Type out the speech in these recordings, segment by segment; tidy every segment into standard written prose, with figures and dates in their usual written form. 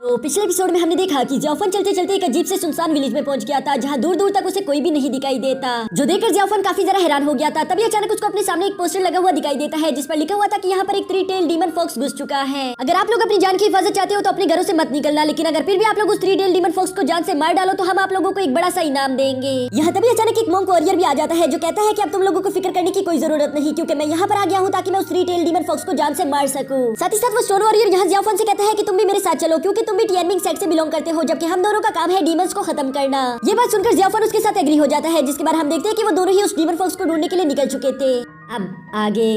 तो पिछले एपिसोड में हमने देखा कि जियाफन चलते चलते एक अजीब से सुनसान विलेज में पहुंच गया था, जहां दूर दूर तक उसे कोई भी नहीं दिखाई देता। जो देखकर जियाफन काफी ज्यादा हैरान हो गया था। तभी अचानक उसको अपने सामने एक पोस्टर लगा हुआ दिखाई देता है, जिस पर लिखा हुआ था कि यहाँ पर एक 3 टेल डीमन फॉक्स घुस चुका है। अगर आप लोग अपनी जान की हिफाजत चाहते हो तो अपने घरों से मत निकलना, लेकिन अगर फिर भी आप लोग उस 3 टेल डीमन फॉक्स को जान से मार डालो तो हम आप लोगों को एक बड़ा सा इनाम देंगे। यहाँ तभी अचानक एक मॉन्क वॉरियर भी आ जाता है, जो कहता है कि अब तुम लोगों को फिक्र करने की कोई जरूरत नहीं, क्योंकि मैं यहाँ पर आ गया हूँ ताकि मैं उस 3 टेल डीमन फॉक्स को जान से मार सकूं। साथ ही साथ वो स्टोन वॉरियर यहाँ जियाफन से कहता है कि तुम भी मेरे साथ चलो, क्योंकि तुम भी टियानमिंग सेक्ट से बिलोंग करते हो, जबकि हम दोनों का काम है डीमंस को खत्म करना। ये बात सुनकर जियाफन उसके साथ एग्री हो जाता है, जिसके बाद हम देखते हैं कि वो दोनों ही उस डीमन फॉक्स को ढूंढने के लिए निकल चुके थे। अब आगे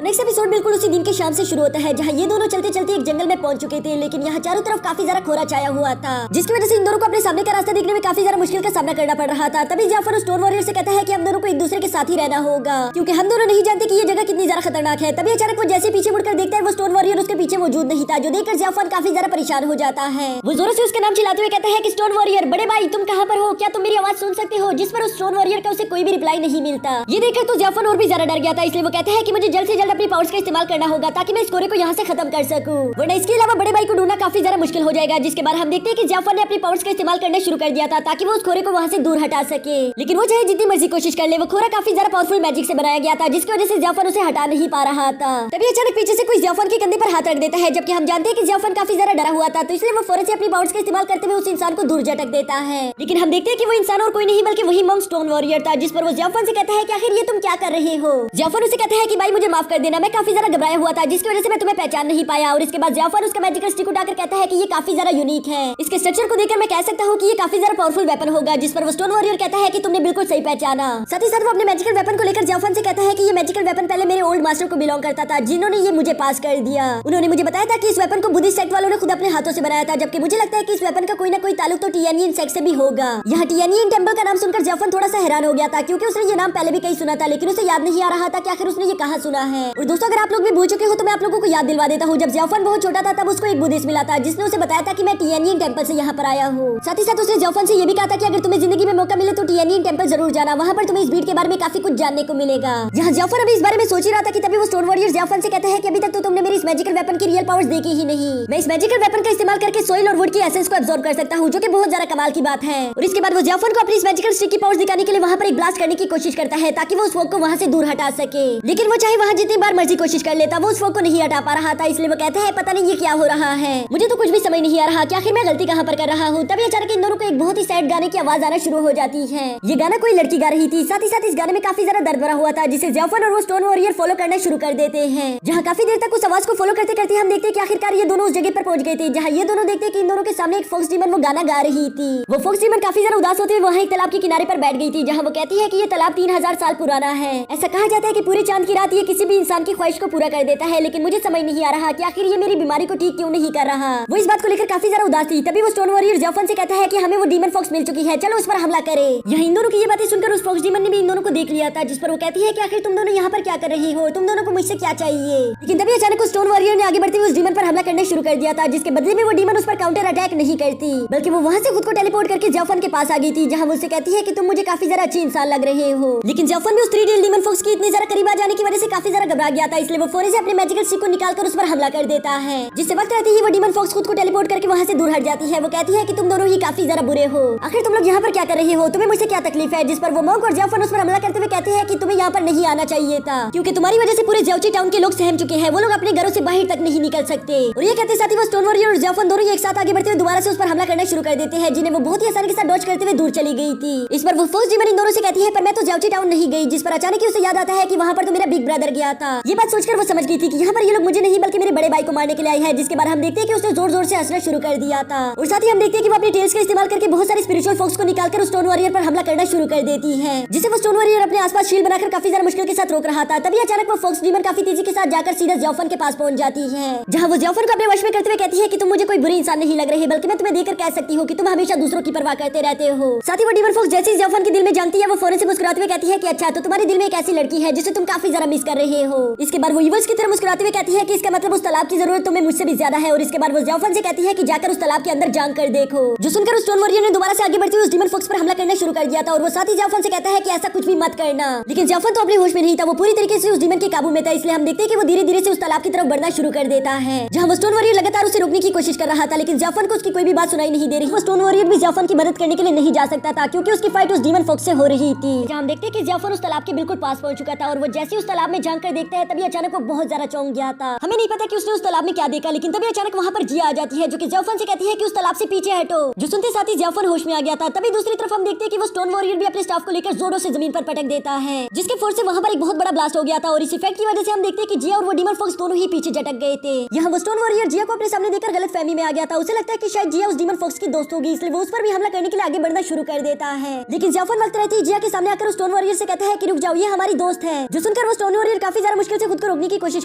नेक्स्ट एपिसोड बिल्कुल उसी दिन के शाम से शुरू होता है, जहाँ ये दोनों चलते चलते एक जंगल में पहुंच चुके थे, लेकिन यहाँ चारों तरफ काफी ज्यादा कोहरा छाया हुआ था, जिसकी वजह से इन दोनों को अपने सामने का रास्ता देखने में काफी ज्यादा मुश्किल का सामना करना पड़ रहा था। तभी जियाफन उस स्टोन वॉरियर से कहता है कि हम दोनों को एक दूसरे के साथ ही रहना होगा, क्योंकि हम दोनों नहीं जानते कि ये जगह कितनी ज्यादा खतरनाक है। तभी अचानक वो जैसे पीछे मुड़कर देखता है, वो स्टोन वॉरियर उसके पीछे मौजूद नहीं था, जो देखकर जियाफन काफी ज्यादा परेशान हो जाता है। वो जोरों से उसका नाम चिल्लाते हुए कहता है कि स्टोन वॉरियर, बड़े भाई तुम कहाँ पर हो, क्या तुम मेरी आवाज सुन सकते हो? जिस पर उस स्टोन वॉरियर का उसे कोई भी रिप्लाई नहीं मिलता। ये देखकर तो जियाफन और भी ज्यादा डर गया था, इसलिए वो कहता है कि मुझे जल्द से जल्द अपनी पावर्स का इस्तेमाल करना होगा ताकि मैं इस कोहरे को यहाँ से खत्म कर सकूं, वरना इसके अलावा बड़े भाई को ढूंढना काफी ज्यादा मुश्किल हो जाएगा। जिसके बाद हम देखते हैं कि जियाफन ने अपनी पावर्स का इस्तेमाल करना शुरू कर दिया था ताकि वो उस कोहरे को वहाँ से दूर हटा सके, लेकिन वो चाहे जितनी मर्जी कोशिश कर ले, वो कोहरा काफी ज्यादा पावरफुल मैजिक से बनाया गया था, जिसकी वजह से जियाफन उसे हटा नहीं पा रहा था। तभी अचानक पीछे से कोई जियाफन के कंधे पर हाथ रख देता है, जबकि हम जानते हैं कि जियाफन काफी ज्यादा डरा हुआ था, तो इसलिए वो फौरन से अपनी पावर्स का इस्तेमाल करते हुए उस इंसान को दूर झटक देता है। लेकिन हम देखते हैं कि वो इंसान और कोई नहीं बल्कि वही मॉन्क स्टोन वॉरियर था, जिस पर वो जियाफन से कहता है कि आखिर ये तुम क्या कर रहे हो? जियाफन उसे कहता है कि भाई मुझे माफ कर देना, मैं काफी ज्यादा घबराया हुआ था, जिसकी वजह से मैं तुम्हें पहचान नहीं पाया। और इसके बाद जियाफन उसका मैजिकल स्टिक उठाकर कहता है कि ये काफी ज्यादा यूनिक है, इसके स्ट्रक्चर को देखकर मैं कह सकता हूँ कि ये काफी ज्यादा पावरफुल वेपन होगा। जिस पर वो स्टोन वॉरियर कहता है कि तुमने बिल्कुल सही पहचाना। साथ ही साथ वो अपने मैजिकल वेपन को लेकर जियाफन से कहता है कि ये मैजिकल वेपन पहले मेरे ओल्ड मास्टर को बिलोंग करता था, जिन्होंने ये मुझे पास कर दिया। उन्होंने मुझे बताया था कि इस वेपन को बुद्धिस्ट सेक्ट वालों ने खुद अपने हाथों से बनाया था, जबकि मुझे लगता है कि इस वेपन का कोई ना कोई ताल्लुक तो टियानियन सेक्ट से भी होगा। यहाँ टियानियन टेंपल का नाम सुनकर जियाफन थोड़ा सा हैरान हो गया था, क्योंकि उसने ये नाम पहले भी कहीं सुना था, लेकिन उसे याद नहीं आ रहा था कि आखिर उसने ये कहाँ सुना है। और दोस्तों, अगर आप लोग भी भूल चुके हो तो मैं आप लोगों को याद दिलवा देता हूँ। जब जियाफन बहुत छोटा था तब उसको एक बुद्धिस्ट मिला था, जिसने उसे बताया था कि मैं टियानियन टेंपल से यहाँ पर आया हूँ। साथ ही साथ उसने जियाफन से ये भी कहा था कि अगर तुम्हें जिंदगी में मौका मिले तो टियानियन टेंपल जरूर जाना, वहाँ पर तुम्हें इस भीड़ के बारे में काफी कुछ जानने को मिलेगा। यहाँ जियाफन अभी इस बारे में सोच ही रहा था कि तभी वो स्टोन वॉरियर जियाफन से कहता है कि अभी तक तो तुमने मेरी इस मैजिकल वेपन की रियल पावर्स देखी ही नहीं। मैं इस मैजिकल वेपन का इस्तेमाल करके सोइल और वुड की एसेंस को एब्जॉर्ब कर सकता हूँ, जो कि बहुत ज्यादा कमाल की बात है। और इसके बाद वो जियाफन को अपनी इस मैजिकल स्टिक की पावर्स दिखाने के लिए वहाँ पर एक ब्लास्ट करने की कोशिश करता है, ताकि वो उस फोक को वहाँ से दूर हटा सके। लेकिन वो चाहे वहाँ जितनी बार मर्जी कोशिश कर लेता, वो उस फोक को नहीं हटा पा रहा था। इसलिए वो कहते हैं पता नहीं ये क्या हो रहा है, मुझे तो कुछ भी समझ नहीं आ रहा कि आखिर मैं गलती कहाँ पर कर रहा हूँ। तभी अचानक इन दोनों को एक बहुत ही सैड गाने की आवाज आना शुरू हो जाती है। ये गाना कोई लड़की गा रही थी, साथ ही साथ इस गाने में काफी ज्यादा दर्द भरा हुआ था, जिसे जियाफन और वो स्टोन वॉरियर फॉलो करना शुरू कर देते हैं। जहाँ काफी देर तक उस आवाज को फॉलो करते करते हम देखते हैं कि आखिरकार ये दोनों उस जगह पर पहुंच गए थे, जहाँ ये दोनों देखते हैं कि इन दोनों के सामने एक फॉक्स डीमन वो गाना गा रही थी। वो फॉक्स डीमन काफी ज्यादा उदास होते हुए वहाँ एक तालाब के किनारे पर बैठ गई थी, जहाँ वो कहती है कि ये तालाब 3000 साल पुराना है। ऐसा कहा जाता है कि पूरे चांद की रात ये किसी भी इंसान की ख्वाहिश को पूरा कर देता है, लेकिन मुझे समझ नहीं आ रहा कि आखिर ये मेरी बीमारी को ठीक क्यों नहीं कर रहा। वो इस बात को लेकर काफी ज्यादा उदास थी। तभी वो स्टोन वॉरियर जियाफन से कहता है कि हमें वो डीमन फॉक्स मिल चुकी है, चलो उस पर हमला करें। यहाँ इन दोनों की ये बातें सुनकर उस फॉक्स डीमन ने भी इन दोनों को देख लिया था, जिस पर वो कहती है कि आखिर तुम दोनों यहाँ पर क्या कर रही हो, तुम दोनों को मुझसे क्या चाहिए। लेकिन तभी अचानक उस स्टोन वॉरियर ने आगे बढ़ते हुए उस डीमन पर हमला करना शुरू कर दिया था, जिसके बदले में वो डीमन उस पर काउंटर अटैक नहीं करती, बल्कि वो वहाँ से खुद को टेलीपोर्ट करके जियाफन के पास आ गई थी, जहाँ वो उससे कहती है कि तुम मुझे काफी ज्यादा अच्छे इंसान लग रहे हो। लेकिन जियाफन भी उस 3 टेल डीमन फॉक्स की इतनी ज्यादा करीब आ जाने की वजह से काफी ज्यादा घबरा गया था, इसलिए वो फौरन से अपने मैजिकल स्टिक को निकालकर उस पर हमला कर देता है, जिससे वक्त रहते ही वो डीमन फॉक्स खुद को टेलीपोर्ट करके वहाँ से दूर हट जाती है। वो कहती है कि तुम दोनों ही काफी ज्यादा बुरे हो, आखिर तुम लोग यहाँ पर क्या कर रहे हो, तुम्हें मुझसे क्या तकलीफ है। जिस पर वो मॉन्क और जियाफन उस पर हमला करते हुए कहते हैं कि तुम्हें यहाँ पर नहीं आना चाहिए था, क्योंकि तुम्हारी वजह से पूरे जियाओची टाउन के लोग सहम चुके हैं, वो लोग अपने घरों से बाहर तक नहीं निकल सकते। और ये कहते साथ ही वो स्टोन वॉरियर और जियाफन दोनों एक साथ आगे बढ़ते हुए दोबारा से उस पर हमला करना शुरू कर देते हैं, जिन्हें वो बहुत ही आसानी के साथ डॉज करते हुए दूर चली गई थी। इस पर वो फर्स्ट डीमन इन दोनों से कहती है पर मैं तो जियाओची टाउन नहीं गई, जिस पर अचानक ही उसे याद आता है कि वहाँ पर तो मेरा बिग ब्रदर गया था। ये बात सोचकर वो समझ गई थी कि यहाँ पर ये लोग मुझे नहीं बल्कि मेरे बड़े भाई को मारने के लिए आए हैं। जिसके बाद हम देखते हैं कि उसने जोर जोर से हंसना शुरू कर दिया था, और साथ ही हम देखते हैं कि वो अपने टेल्स का इस्तेमाल करके बहुत सारे स्पिरिचुअल फॉक्स को निकालकर उस स्टोन वॉरियर पर हमला करना शुरू कर देती है, जिसे वो स्टोन वॉरियर अपने आसपास शील्ड बनाकर काफी ज्यादा मुश्किल के साथ रोक रहा था। तभी अचानक वो फॉक्स डीमन काफी तेजी के साथ जाकर सीधा जियाफन के पास पहुंच जाती है, जहाँ वो जियाफन को अपने वश में करते हुए कहती है कि तुम मुझे कोई बुरी इंसान नहीं लग रहे, बल्कि मैं तुम्हें देखकर कह सकती हूँ कि तुम हमेशा दूसरों की परवाह करते रहते हो। साथ ही वो डीमन फॉक्स जैसे जियाफन के दिल में जानती है, वो फौरन से मुस्कुराते हुए कहती है कि अच्छा तो तुम्हारे दिल में एक ऐसी लड़की है जिसे तुम काफी ज्यादा मिस कर रहे हो। इसके बाद वो ईवल्स की तरह मुस्कुराते हुए कहती है कि इसका मतलब उस तालाब की जरूरत तुम्हें मुझसे भी ज्यादा है। और इसके बाद वो ज़ियाओफन से कहती है कि जाकर उस तालाब के अंदर झांक कर देखो। जो सुनकर उस स्टोन वॉरियर ने दोबारा से आगे बढ़ते हुए उस डीमन फॉक्स पर हमला करना शुरू कर दिया था और वो साथ ही ज़ियाओफन से कहता है कि ऐसा कुछ भी मत करना। लेकिन ज़ियाओफन तो अपने होश में नहीं था, वो पूरी तरीके से उस डीमन के काबू में था। इसलिए हम देखते हैं कि वो धीरे धीरे से उस तालाब की तरफ बढ़ना शुरू कर देता है, जहाँ वो स्टोन वॉरियर लगातार उसे रोकने की कोशिश कर रहा था, लेकिन ज़ियाओफन को उसकी कोई भी बात सुनाई नहीं दे रही। वो स्टोन वॉरियर भी ज़ियाओफन की मदद करने के लिए नहीं जा सकता था क्योंकि उसकी फाइट उस डीमन फॉक्स से हो रही थी। जहाँ हम देखते हैं कि ज़ियाओफन उस तालाब के बिल्कुल पास पहुंच चुका था और वो जैसे उस तालाब में झांक कर देखता है तभी अचानक वो बहुत ज्यादा चौंक गया था। हमें नहीं पता कि उसने उस तालाब में क्या देखा, लेकिन तभी अचानक वहाँ पर जिया आ जाती है जो कि ज़ियाओफन से कहती है कि उस तालाब से पीछे हटो। जो सुनते साथ ही ज़ियाओफन होश में आ गया था। तभी दूसरी तरफ हम देखते हैं कि वो स्टोन वॉरियर भी अपने स्टाफ को लेकर जोरों से जमीन पर पटक देता है, जिसके फोर्स से वहाँ पर एक बहुत बड़ा ब्लास्ट हो गया था और इस इफेक्ट की वजह से हम देखते हैं कि जिया और वो डीमन फॉक्स दोनों ही पीछे झटक गए थे। यहाँ वो स्टोन वॉरियर जिया को अपने सामने देखकर गलत फहमी में आ गया था। उसे लगता है कि शायद जिया उस डीमन फॉक्स की दोस्त होगी, इसलिए वो उस पर भी हमला करने के लिए आगे बढ़ना शुरू कर देता है। लेकिन ज़ियाओफन वक्त रहते ही जिया के सामने आकर उस स्टोन वॉरियर से कहता है कि रुक जाओ, ये हमारी दोस्त है। जो सुनकर वो स्टोन वॉरियर काफी ज्यादा मुश्किल से खुद को रोकने की कोशिश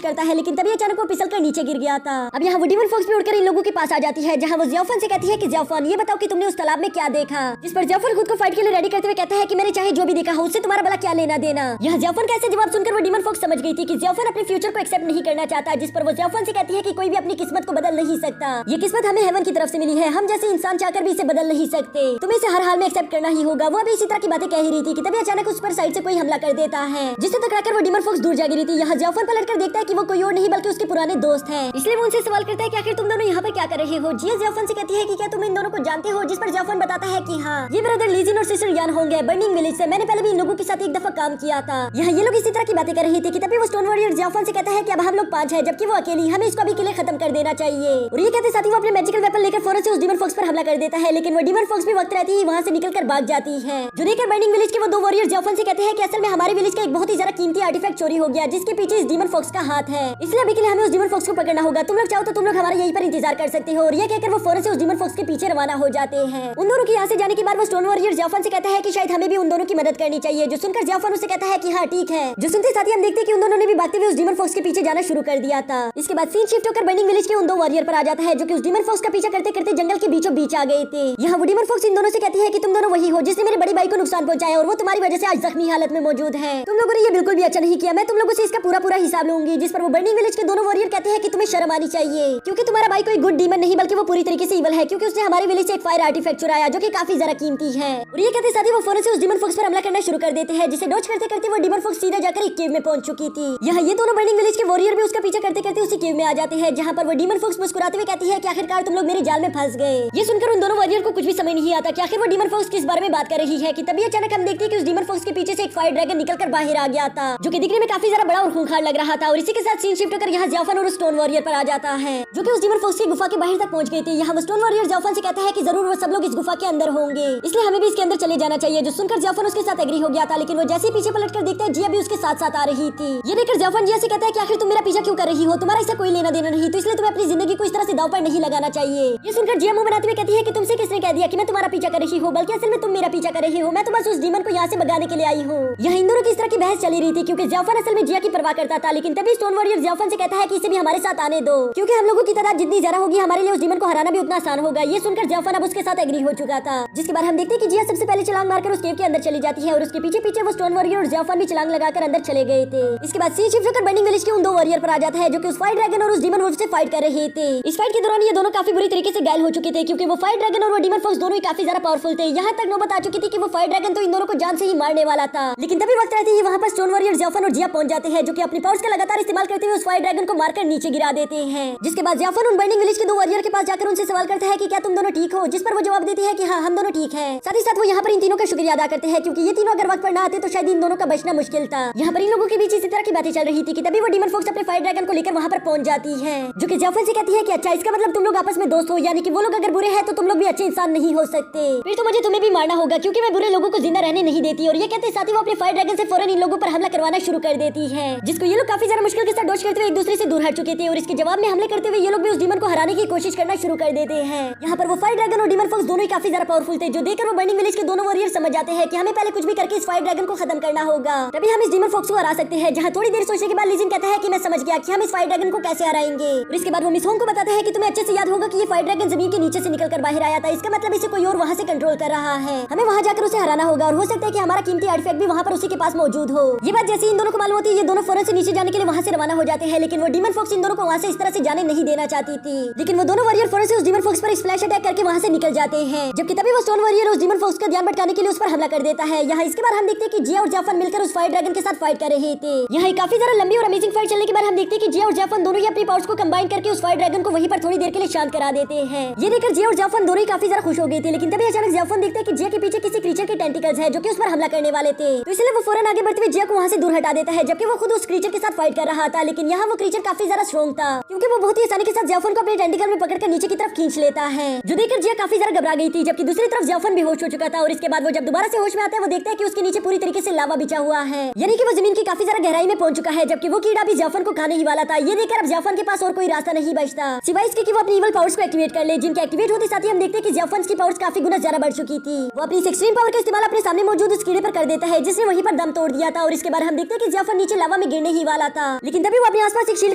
करता है, लेकिन तभी अचानक वो फिसल कर नीचे गिर गया था। अब यहाँ वो डीमन फॉक्स भी उड़कर इन लोगों के पास आ जाती है, जहाँ वो ज़ियाओफन से कहती है कि ज़ियाओफन ये बताओ कि तुमने उस तालाब में क्या देखा। जिस पर ज़ियाओफन खुद को फाइट के लिए रेडी करते हुए कहता है कि मैंने चाहे जो भी देखा हो उससे तुम्हारा भला क्या लेना देना। यह ज़ियाओफन का ऐसा जवाब सुनकर वो डीमन फॉक्स समझ गई थी कि ज़ियाओफन अपने फ्यूचर को एक्सेप्ट नहीं करना चाहता, जिस पर वो ज़ियाओफन से कहती है कि कोई भी अपनी किस्मत को बदल नहीं सकता। ये किस्मत हमें हेवन की तरफ से मिली है, हम जैसे इंसान चाहकर भी इसे बदल नहीं सकते, तुम्हें इसे हर हाल में एक्सेप्ट करना ही होगा। वो अभी इसी तरह की बातें कह ही रही थी कि तभी अचानक उस पर साइड से कोई हमला कर देता है, जिससे टकराकर वो डीमन फॉक्स दूर जा गिरी थी। यहाँ ज़ियाओफन पलटकर देखता है कि वो कोई और नहीं बल्कि उसके पुराने दोस्त हैं, इसलिए वो उनसे सवाल करता है कि आखिर तुम दोनों यहाँ पर क्या कर रहे हो। जिया ज़ियाओफन से कहती है कि क्या तुम इन दोनों को जानते हो, जिस पर ज़ियाओफन बताता है कि हाँ, ये ब्रदर लीजिन और सिस्टर यान होंगे बर्निंग विलेज से, मैंने पहले भी इन लोगों के साथ एक दफा काम किया था। यहाँ ये लोग इसी तरह की बातें कर रहे थे कि तभी वो स्टोन वॉरियर ज़ियाओफन से कहता है कि अब हम लोग 5 हैं जबकि वो अकेली, हमें इसको अभी के लिए खत्म कर देना चाहिए। और ये कहते साथ ही वो अपने मैजिकल वेपन लेकर फौरन से उस डीमन फॉक्स पर हमला कर देता है, लेकिन वो डीमन फॉक्स भी वक्त रहती ही वहाँ से निकलकर भाग जाती है। जो देखकर बर्निंग विलेज के वो 2 वॉरियर ज़ियाओफन से कहते हैं कि असल में हमारे विलेज का एक बहुत ही ज्यादा कीमती आर्टिफैक्ट चोरी हो गया, जिसके पीछे इस डीमन फॉक्स का हाथ है, इसलिए अभी के लिए हमें उस डीमन फॉक्स को पकड़ना होगा। तुम लोग चाहो तो तुम लोग हमारे यहीं पर इंतजार कर सकते हो। और ये कहकर वो फौरन से उस डीमन फॉक्स के पीछे रवाना हो जाते हैं। उन दोनों के यहाँ से जाने के बाद वो स्टोन वॉरियर ज़ियाओफन से कहता है कि शायद हमें भी उन दोनों की मदद करनी चाहिए। जो सुनकर ज़ियाओफन उसे कहता है कि हाँ ठीक है। जो सुनते साथ ही हम देखते हैं कि उन दोनों ने भी भागते हुए उस डीमन फॉक्स के पीछे जाना शुरू कर दिया था। इसके बाद सीन शिफ्ट होकर बर्निंग विलेज के उन 2 वॉरियर पर आ जाता है जो कि उस डीमन फॉक्स का पीछा करते करते जंगल के बीचों बीच आ गए थे। यहाँ वो डीमन फॉक्स इन दोनों से कहती है कि तुम दोनों वही हो जिसने मेरी बड़ी भाई को नुकसान पहुंचाया और वो तुम्हारी वजह से आज जख्मी हालत में मौजूद है। तुम लोगों ने ये बिल्कुल भी अच्छा नहीं किया, मैं तुम लोगों से इसका पूरा हिसाब लूंगी। जिस पर वो बर्निंग विलेज के दोनों वॉरियर कहते हैं कि तुम्हें शर्म आनी चाहिए, क्योंकि तुम्हारा भाई कोई गुड डीमन नहीं बल्कि वो पूरी तरीके से इवल है, क्योंकि उसने हमारे विलेज से एक फायर आर्टिफैक्ट चुराया जो कि काफी ज्यादा कीमती है। और ये कहते साथ ही वो फौरन से उस डीमन फॉक्स पर हमला करना शुरू कर देते हैं, जिसे डॉज करते करते वो डीमन फॉक्स सीधा जाकर एक केव में पहुंच चुकी थी। यहाँ ये दोनों बर्निंग विलेज के वॉरियर भी उसका पीछा करते करते उसी केव में आ जाते हैं, जहाँ पर वो डीमन फॉक्स मुस्कुराते हुए कहती है कि आखिरकार तुम लोग मेरे जाल में फंस गए। ये सुनकर उन दोनों वॉरियर को कुछ भी समझ नहीं आता कि आखिर वो डीमन फॉक्स किस बारे में बात कर रही है, कि तभी अचानक हम देखते हैं कि उस डीमन फॉक्स के पीछे से एक फायर ड्रैगन निकलकर बाहर आ गया था, जो कि दिखने में काफी ज्यादा बड़ा और खूंखार लग रहा था। और इसी के साथ सीन शिफ्ट होकर यहाँ ज़ियाओफन और स्टोन वॉरियर पर आ जाता है, जो कि उस डीमन फॉक्स की गुफा के बाहर तक पहुंच गए थे। यहाँ स्टोन वॉरियर ज़ियाओफन से कहता है कि जरूर वो सब लोग इस गुफा के अंदर होंगे, इसलिए हमें भी इसके अंदर चले जाना चाहिए। जो सुनकर ज़ियाओफन उसके साथ एग्री हो गया था, लेकिन वो जैसे ही पीछे पलटकर देखता है जिया भी उसके साथ साथ आ रही थी। ये देखकर ज़ियाओफन जिया से कहता है कि आखिर तुम मेरा पीछा क्यों कर रही हो, तुम्हारा इससे कोई लेना देना नहीं, तो इसलिए तुम्हें अपनी जिंदगी को इस तरह से दांव पर नहीं लगाना चाहिए। ये सुनकर जिया मुंह बनाते हुए कहती है कि तुमसे किसने कह दिया कि मैं तुम्हारा पीछा कर रही हूँ, बल्कि असल में तुम मेरा पीछा कर रही हो, मैं तो बस उस डीमन को यहाँ से भगाने के लिए आई हूँ। यहाँ इन दोनों की इस तरह की बहस चली रही थी क्योंकि ज़ियाओफन असल में जिया की परवाह करता था, लेकिन तभी स्टोन वॉरियर ज़ियाओफन से कहता है कि इसे भी हमारे साथ आने दो, क्योंकि हम लोगों की तादाद जितनी ज्यादा होगी हमारे लिए उस डीमन को हराना भी उतना आसान होगा। ये सुनकर ज़ियाओफन अब उसके साथ एग्री हो चुका था, जिसके बाद हम देखते हैं कि जिया सबसे पहले छलांग मारकर उस केव के अंदर चली जाती है और उसके पीछे पीछे वो स्टोन वॉरियर और ज़ियाओफन भी छलांग लगाकर अंदर चले गए थे। इसके बाद सीन शिफ्ट होकर बर्निंग विलेज के उन 2 वॉरियर पर आ जाता है जो कि उस फायर ड्रैगन और उस डीमन वुल्फ से फाइट कर रहे थे। इस फाइट के दौरान ये दोनों काफी बुरी तरीके से घायल हो चुके थे, क्योंकि वो फायर ड्रैगन और वो डीमन फॉक्स दोनों ही काफी ज्यादा पावरफुल थे। यहाँ तक नौबत आ चुकी थी कि वो फायर ड्रैगन तो इन दोनों को जान से ही मारने वाला था, लेकिन तभी वक्त रहते ही वहाँ पर स्टोन वॉरियर ज़ियाओफन और जिया पहुंच जाते हैं, जो कि अपनी पावर्स का लगातार इस्तेमाल करते हुए उस फायर ड्रैगन को मारकर नीचे गिरा देते हैं। जिसके बाद ज़ियाओफन उन बर्निंग विलेज के 2 वॉरियर के पास जाकर उनसे सवाल करता है कि क्या तुम दोनों ठीक हो, जिस पर वो जवाब देती है कि हाँ हम दोनों ठीक हैं। साथ ही साथ वो यहाँ पर इन तीनों का शुक्रिया अदा करते हैं, क्योंकि ये तीनों अगर वक्त पर ना आते तो शायद इन दोनों का बचना मुश्किल था। यहाँ पर इन लोगों के बीच इसी तरह की बातें चल रही थी कि तभी वो डीमन फॉक्स अपने फायर ड्रैगन को लेकर वहाँ पर पहुंच जाती है, जो कि ज़ियाओफन से कहती है कि अच्छा इसका मतलब तुम लोग आपस में दोस्त हो, यानी कि वो लोग अगर बुरे हैं तो तुम लोग भी अच्छे इंसान नहीं हो सकते, फिर तो मुझे तुम्हें भी मारना होगा क्योंकि मैं बुरे लोगों को जिंदा रहने नहीं देती। और ये कहते साथ ही वो अपने फायर ड्रैगन से फौरन इन लोगों पर हमला करवाना शुरू कर देती है, जिसको ये लोग काफी ज्यादा मुश्किल के साथ डॉज करते हुए एक दूसरे से दूर हट चुके थे। और इसके जवाब में हमले करते हुए ये लोग भी उस डीमन को हराने की कोशिश करना शुरू कर देते हैं। यहाँ पर वो फायर ड्रैगन और डीमन फॉक्स दोनों ही काफी ज्यादा पावरफुल थे, जो देखकर वो बर्निंग विलेज के दोनों वॉरियर समझ जाते हैं कि हमें पहले कुछ भी करके इस फायर ड्रैगन को खत्म करना होगा, तभी हम इस डीमन फॉक्स को हरा सकते हैं। जहाँ थोड़ी देर सोचने के बाद लीजिन कहता है कि मैं समझ गया कि हम इस फायर ड्रैगन को कैसे हराएंगे। और इसके बाद वो मिस होंग को बताता है कि तुम्हें अच्छे से याद होगा कि ये फायर ड्रैगन जमीन के नीचे से निकलकर बाहर आया था, इसका मतलब इसे कोई और वहाँ से कंट्रोल कर रहा है, हमें वहाँ जाकर उसे हराना होगा और हो सकता है कि हमारा कीमती आर्टिफैक्ट भी वहाँ पर उसी के पास मौजूद हो। ये बात जैसे इन दोनों को मालूम होती है ये दोनों फौरन से नीचे जाने के लिए वहाँ से रवाना हो जाते हैं, लेकिन वो डीमन फॉक्स इन दोनों को वहाँ से इस तरह से जाने नहीं देना चाहती थी। लेकिन वो दोनों वॉरियर फौरन से उस डीमन फॉक्स पर स्प्लैश अटैक करके वहाँ से निकल जाते हैं। जबकि तभी वो स्टोन वॉरियर उस डीमन फॉक्स का ध्यान भटकाने के लिए उस पर हमला कर देता है। यहाँ इसके बाद हम देखते हैं कि जिया और जाफन मिलकर उस फायर ड्रैगन के साथ फाइट कर रहे थे। यहाँ काफी ज्यादा लंबी और अमेजिंग फाइट चलने के बाद हम देखते हैं कि जिया और जाफन दोनों ही अपनी पावर्स को कंबाइन करके उस फायर ड्रैगन को वहीं पर थोड़ी देर के लिए शांत करा देते हैं। ये देखकर जिया और जाफन दोनों ही काफी ज्यादा खुश हो गए थे, लेकिन तभी अचानक जाफन देखते हैं कि जिया के पीछे किसी क्रीचर के टेंटिकल्स है जो कि उस पर हमला करने वाले थे। तो इसलिए वो फौरन आगे बढ़ते हुए जिया को वहाँ से दूर हटा देता है, जबकि वो खुद उस क्रीचर के साथ फाइट कर रहा था। लेकिन यहाँ वो क्रीचर काफी ज्यादा स्ट्रॉन्ग था, क्योंकि वो बहुत ही आसानी के साथ जाफन को अपने टेंटिकल में पकड़कर नीचे की तरफ खींच लेता है, जो देखकर जिया काफी ज्यादा घबरा गई थी। जबकि दूसरी तरफ जाफन बेहोश हो चुका था और इसके बाद वो जब दोबारा से होश में आता है वो देखता है कि उसके नीचे पूरी तरीके से लावा बिछा हुआ है, यानी कि वो जमीन की काफी ज्यादा गहराई में पहुंच चुका है। जबकि वो कीड़ा भी जाफन को खाने ही वाला था। ये देखकर अब जाफन के पास और कोई रास्ता नहीं बचता सिवाय इसके कि वो अपनी इवल पावर्स को एक्टिवेट कर ले, जिनके एक्टिवेट होते साथ ही हम देखते हैं कि जाफन की पावर्स काफी गुना ज्यादा बढ़ चुकी थी। वो अपनी एक्सट्रीम पावर का इस्तेमाल अपने सामने मौजूद उस कीड़े पर कर देता है, जिसने वहीं पर दम तोड़ दिया था। और इसके बाद हम देखते हैं कि जाफन नीचे लावा में गिरने ही वाला था, लेकिन तभी वो अपने आसपास एक शील्ड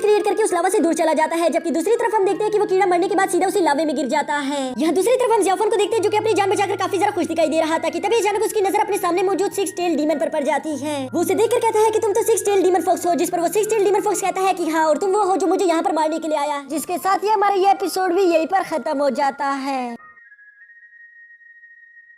क्रिएट करके उस लावा से दूर चला जाता है। जबकि दूसरी तरफ हम देखते हैं कि वो कीड़ा मरने के बाद सीधा उसी लावे में गिर जाता है। यहाँ दूसरी तरफ हम जाफन को देखते हैं जो कि अपनी जान बचाकर काफी ज्यादा खुश दिखाई दे रहा था कि तभी अचानक उसकी नजर अपने सामने मौजूद 6 टेल डीमन पर पड़ जाती है। वो उसे देखकर कहता है कि तुम तो 6 टेल डीमन फॉक्स हो, जिस पर वो 6 टेल डीमन फॉक्स कहता है कि हाँ, और तुम वो हो जो मुझे यहाँ पर मारने के लिए आया। जिसके साथ ही हमारा ये एपिसोड भी यहीं पर खत्म हो जाता है।